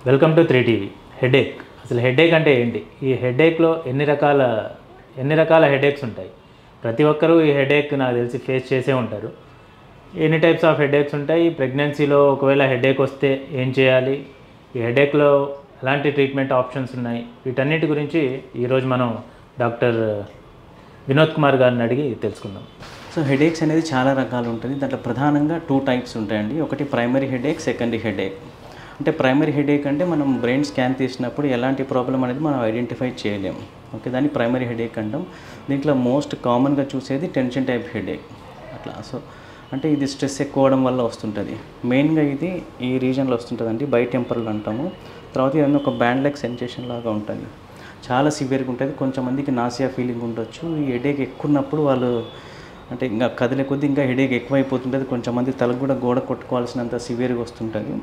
Welcome to 3 TV. Headache, అసలు headache అంటే ఏంటి? ఈ హెడేక్లో ఎన్ని రకాల హెడేక్స్ ఉంటాయి? ప్రతి ఒక్కరూ ఈ హెడేక్ నాకు తెలిసి ఫేస్ చేసే ఉంటారు. ఎన్ని టైప్స్ ఆఫ్ హెడేక్స్ ఉంటాయి? ప్రెగ్నెన్సీలో ఒకవేళ హెడేక్ వస్తే ఏం చేయాలి? ఈ హెడేక్లో ఎలాంటి ట్రీట్మెంట్ ఆప్షన్స్ ఉన్నాయి? వీటన్నిటి గురించి ఈరోజు మనం డాక్టర్ వినోద్ కుమార్ గారిని అడిగి తెలుసుకుందాం. సో హెడేక్స్ అనేది చాలా రకాలు ఉంటుంది. దాంట్లో ప్రధానంగా 2 టైప్స్ ఉంటాయండి. ఒకటి ప్రైమరీ హెడేక్, సెకండరీ హెడేక్. అంటే ప్రైమరీ హెడేక్ అంటే మనం బ్రెయిన్ స్కాన్ తీసినప్పుడు ఎలాంటి ప్రాబ్లం అనేది మనం ఐడెంటిఫై చేయలేము. ఓకే, దాన్ని ప్రైమరీ హెడేక్ అంటాం. దీంట్లో మోస్ట్ కామన్గా చూసేది టెన్షన్ టైప్ హెడేక్. అట్లా సో అంటే ఇది స్ట్రెస్ ఎక్కువ అవడం వల్ల వస్తుంటుంది. మెయిన్గా ఇది ఈ రీజన్లో వస్తుంటుందండి, బై టెంపరల్ అంటాము. తర్వాత ఇదన్నీ ఒక బ్యాండ్ లైక్ సెన్సేషన్ లాగా ఉంటుంది. చాలా సివియర్గా ఉంటుంది. కొంచెంమందికి నాసియా ఫీలింగ్ ఉండొచ్చు. ఈ హెడేక్ ఎక్కువ ఉన్నప్పుడు వాళ్ళు అంటే ఇంకా కదిలే కొద్దీ ఇంకా హెడేక్ ఎక్కువైపోతుంటుంది. కొంచెంమంది తలకు కూడా గోడ కొట్టుకోవాల్సినంత సివియర్గా వస్తుంటుంది.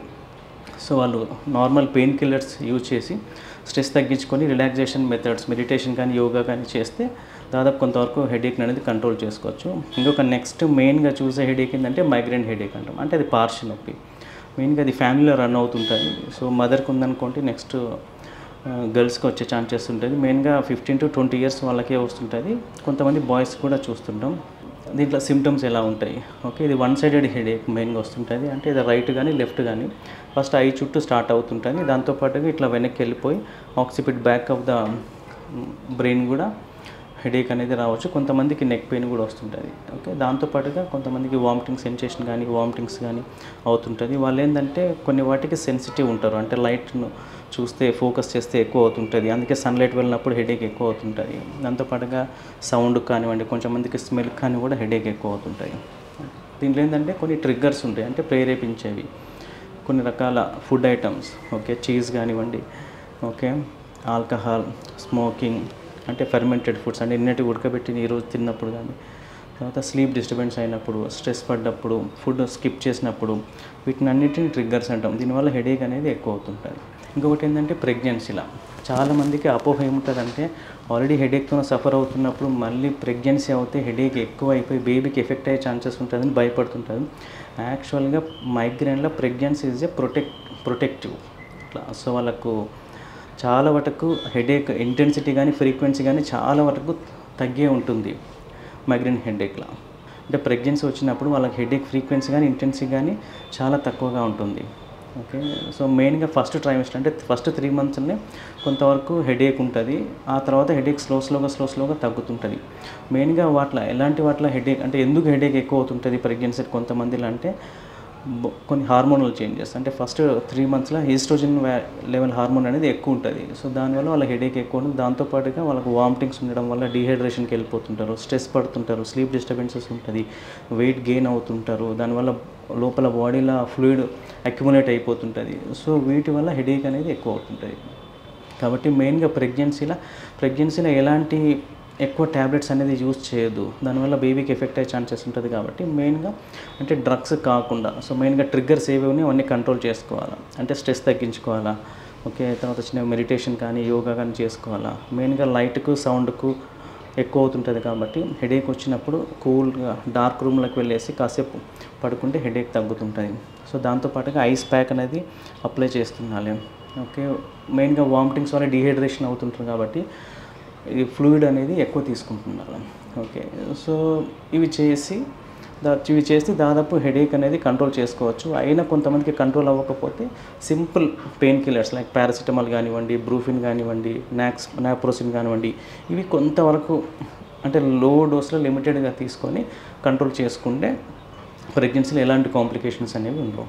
సో వాళ్ళు నార్మల్ పెయిన్ కిల్లర్స్ యూజ్ చేసి స్ట్రెస్ తగ్గించుకొని రిలాక్సేషన్ మెథడ్స్, మెడిటేషన్ కానీ యోగా కానీ చేస్తే దాదాపు కొంతవరకు హెడేక్ అనేది కంట్రోల్ చేసుకోవచ్చు. ఇంకొక నెక్స్ట్ మెయిన్గా చూసే హెడేక్ ఏంటంటే మైగ్రేన్ హెడేక్ అంటాం. అంటే అది పార్షియల్ నొప్పి. మెయిన్గా అది ఫ్యామిలీలో రన్ అవుతుంటుంది. సో మదర్కి ఉందనుకోండి, నెక్స్ట్ గర్ల్స్కి వచ్చే ఛాన్సెస్ ఉంటుంది. మెయిన్గా 15 to 20 years వాళ్ళకే వస్తుంటుంది. కొంతమంది బాయ్స్ కూడా చూస్తుంటాం. దీంట్లో సిమ్టమ్స్ ఎలా ఉంటాయి? ఓకే, ఇది 1-sided హెడేక్ మెయిన్గా వస్తుంటుంది. అంటే ఇది రైట్ కానీ లెఫ్ట్ కానీ ఫస్ట్ ఐ చుట్టూ స్టార్ట్ అవుతుంటుంది. దాంతోపాటుగా ఇట్లా వెనక్కి వెళ్ళిపోయి ఆక్సిపిట్ బ్యాక్ ఆఫ్ ద బ్రెయిన్ కూడా హెడేక్ అనేది రావచ్చు. కొంతమందికి నెక్ పెయిన్ కూడా వస్తుంటుంది. ఓకే, దాంతోపాటుగా కొంతమందికి వామిటింగ్ సెన్సేషన్ కానీ వామిటింగ్స్ కానీ అవుతుంటుంది. వాళ్ళు ఏంటంటే కొన్ని వాటికి సెన్సిటివ్ ఉంటారు. అంటే లైట్ను చూస్తే ఫోకస్ చేస్తే ఎక్కువ అవుతుంటుంది. అందుకే సన్లైట్ వెళ్ళినప్పుడు హెడేక్ ఎక్కువ అవుతుంటుంది. దాంతోపాటుగా సౌండ్ కానివ్వండి, కొంచెంమందికి స్మెల్ కానీ కూడా హెడేక్ ఎక్కువ అవుతుంటాయి. దీంట్లో ఏంటంటే కొన్ని ట్రిగ్గర్స్ ఉంటాయి, అంటే ప్రేరేపించేవి కొన్ని రకాల ఫుడ్ ఐటమ్స్. ఓకే, చీజ్ కానివ్వండి, ఓకే, ఆల్కహాల్, స్మోకింగ్, అంటే ఫెర్మెంటెడ్ ఫుడ్స్ అంటే నిన్నటి ఉడకబెట్టి ఈరోజు తిన్నప్పుడు కానీ, తర్వాత స్లీప్ డిస్టర్బెన్స్ అయినప్పుడు, స్ట్రెస్ పడ్డప్పుడు, ఫుడ్ స్కిప్ చేసినప్పుడు, వీటిని అన్నిటిని ట్రిగ్గర్స్ అంటాం. దీనివల్ల హెడేక్ అనేది ఎక్కువ అవుతుంటుంది. ఇంకొకటి ఏంటంటే ప్రెగ్నెన్సీలో చాలామందికి అపోహ ఏముంటుందంటే ఆల్రెడీ హెడేక్తో సఫర్ అవుతున్నప్పుడు మళ్ళీ ప్రెగ్నెన్సీ అవుతే హెడేక్ ఎక్కువ అయిపోయి బేబీకి ఎఫెక్ట్ అయ్యే ఛాన్సెస్ ఉంటుందని భయపడుతుంటుంది. యాక్చువల్గా మైగ్రేన్లో ప్రెగ్నెన్సీ ఈజ్ ఏ ప్రొటెక్టివ్ అట్లా. సో వాళ్ళకు చాలా వరకు హెడేక్ ఇంటెన్సిటీ కానీ ఫ్రీక్వెన్సీ కానీ చాలా వరకు తగ్గే ఉంటుంది మైగ్రేన్ హెడేక్లో. అంటే ప్రెగ్నెన్సీ వచ్చినప్పుడు వాళ్ళకి హెడేక్ ఫ్రీక్వెన్సీ కానీ ఇంటెన్సిటీ కానీ చాలా తక్కువగా ఉంటుంది. ఓకే, సో మెయిన్గా ఫస్ట్ ట్రైమిస్టర్ అంటే ఫస్ట్ 3 monthsనే కొంతవరకు హెడేక్ ఉంటుంది. ఆ తర్వాత హెడేక్ స్లోగా తగ్గుతుంటుంది. మెయిన్గా ఎలాంటి వాటిలో హెడేక్ అంటే ఎందుకు హెడేక్ ఎక్కువ అవుతుంటుంది ప్రెగ్నెన్సీ కొంతమందిలో అంటే కొన్ని హార్మోనల్ చేంజెస్. అంటే ఫస్ట్ 3 monthsలో ఈస్ట్రోజన్ లెవెల్ హార్మోన్ అనేది ఎక్కువ ఉంటుంది. సో దానివల్ల వాళ్ళ హెడేక్ ఎక్కువ ఉంటుంది. దాంతోపాటుగా వాళ్ళకు వామిటింగ్స్ ఉండడం వల్ల డీహైడ్రేషన్కి వెళ్ళిపోతుంటారు, స్ట్రెస్ పడుతుంటారు, స్లీప్ డిస్టర్బెన్సెస్ ఉంటుంది, వెయిట్ గెయిన్ అవుతుంటారు. దానివల్ల లోపల బాడీలో ఫ్లూయిడ్ అక్యుములేట్ అయిపోతుంటుంది. సో వీటి వల్ల హెడేక్ అనేది ఎక్కువ అవుతుంటుంది. కాబట్టి మెయిన్గా ప్రెగ్నెన్సీలో ఎలాంటి ఎక్కువ ట్యాబ్లెట్స్ అనేది యూజ్ చేయొద్దు. దానివల్ల బేబీకి ఎఫెక్ట్ అయ్యే ఛాన్సెస్ ఉంటుంది. కాబట్టి మెయిన్గా అంటే డ్రగ్స్ కాకుండా సో మెయిన్గా ట్రిగ్గర్స్ ఏవి ఉన్నాయో అవన్నీ కంట్రోల్ చేసుకోవాలా. అంటే స్ట్రెస్ తగ్గించుకోవాలా. ఓకే, తర్వాత చిన్న మెడిటేషన్ కానీ యోగా కానీ చేసుకోవాలా. మెయిన్గా లైట్కు సౌండ్కు ఎక్కువ అవుతుంటుంది. కాబట్టి హెడేక్ వచ్చినప్పుడు కూల్గా డార్క్ రూమ్లోకి వెళ్ళేసి కాసేపు పడుకుంటే హెడేక్ తగ్గుతుంటుంది. సో దాంతోపాటుగా ఐస్ ప్యాక్ అనేది అప్లై చేస్తుండాలి. ఓకే, మెయిన్గా వామిటింగ్స్ వల్ల డీహైడ్రేషన్ అవుతుంటుంది. కాబట్టి ఇది ఫ్లూయిడ్ అనేది ఎక్కువ తీసుకుంటున్నారు. ఓకే, సో ఇవి చేస్తే దాదాపు హెడేక్ అనేది కంట్రోల్ చేసుకోవచ్చు. అయినా కొంతమందికి కంట్రోల్ అవ్వకపోతే simple pain killers like paracetamol కానివ్వండి, బ్రూఫిన్ కానివ్వండి, నాప్రోసిన్ కానివ్వండి, ఇవి కొంతవరకు అంటే లో డోస్లో లిమిటెడ్గా తీసుకొని కంట్రోల్ చేసుకుంటే ప్రెగ్నెన్సీలో ఎలాంటి కాంప్లికేషన్స్ అనేవి ఉండవు.